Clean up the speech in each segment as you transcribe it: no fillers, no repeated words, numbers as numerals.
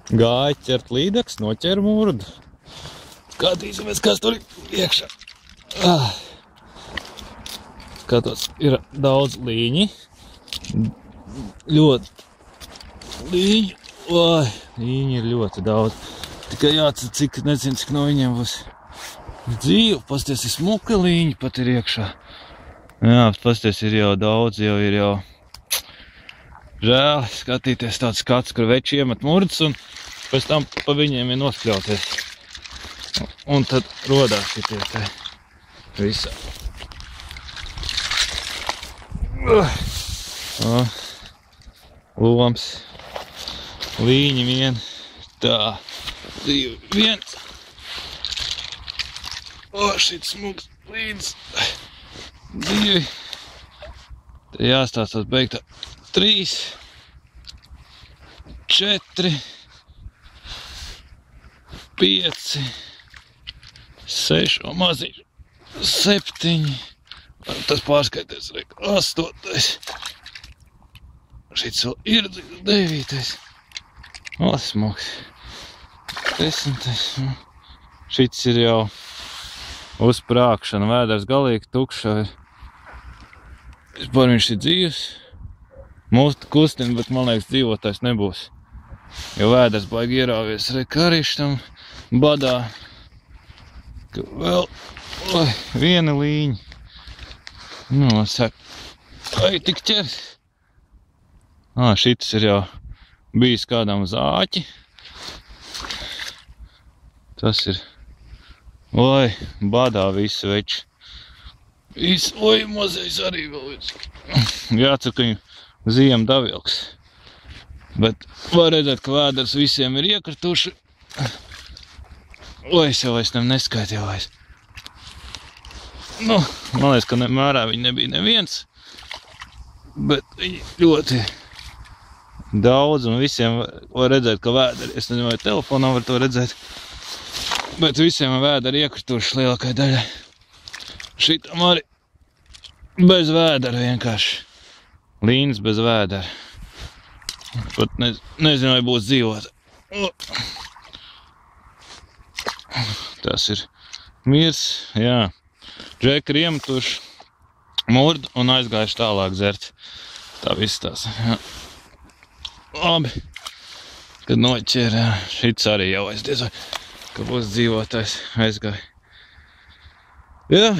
Gāja ķert līdeks, noķēra murdu. Skatīsimies, kas tur ir iekšā. Skatos, ir daudz līņi. Ļoti līņi. Līņi ir ļoti daudz. Tikai jācer, nezinu, cik no viņiem būs dzīve. Pasties, ir smuka līņi pat ir iekšā. Jā, pasties, ir jau daudz, jau ir jau žēl skatīties tāds skats, kur veči iemet murdas un pēc tam pa viņiem ir noskļauties. Un tad rodās šitie te visā. Loms. Līņi vien. Tā. 2, 1. Šit smugs līdz 2. Te jāstāstās beigtā. 3, 4, 5, 6, un maziņš 7, tas pārskaities, 8, šits vēl ir 9, smuks, 10, šits ir jau uzprākšana, vēders galīgi tukša, vispār viņš ir dzīvs, mūs kustina, bet man liekas dzīvotājs nebūs, jo vēders baigi ierāvies, karišs tam badā, ka vēl, viena līņa, saka, tik ķers. Šitas ir jau bijis kādam zāķi, tas ir, badā visi veči, mazais arī vēl viens, jācer, ka viņu ziema davilks, bet var redzēt, ka vēders visiem ir iekrituši, es jau vairs neskaitīju vairs. Man liekas, ka mērā viņi nebija neviens, bet viņi ļoti daudz un visiem var redzēt, ka vēderi, es nezinu, vai telefonā var to redzēt, bet visiem vēderi iekrituši lielākai daļai. Šitam arī bez vēdera vienkārši. Līnas bez vēdera. Pat nezinu, vai būs dzīvot. Tas ir mirs, jā. Džeki ir iemetuši murdu un aizgājuši tālāk dzert. Tā viss tās, jā. Labi, kad noķēra, šits arī jau aizdies, ka būs dzīvotājs aizgāja. Jā,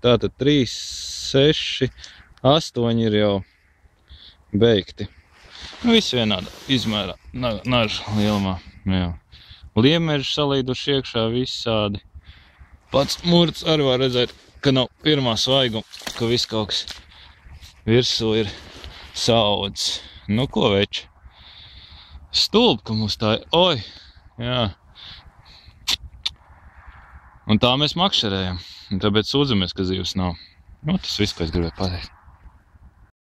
tātad 3, 6, 8 ir jau beigti. Viss vienādā izmērā, naža lielumā, jā. Liemeži salīduši iekšā visādi. Pats murds arī var redzēt, ka nav pirmā svaiguma, ka viss kaut kas virsū ir saudzis. Ko veči? Stulbi, ka mums tā ir. Jā. Un tā mēs makšerējam. Tāpēc sūdzamies, ka zivs nav. Tas viss, ko es gribēju pateikt.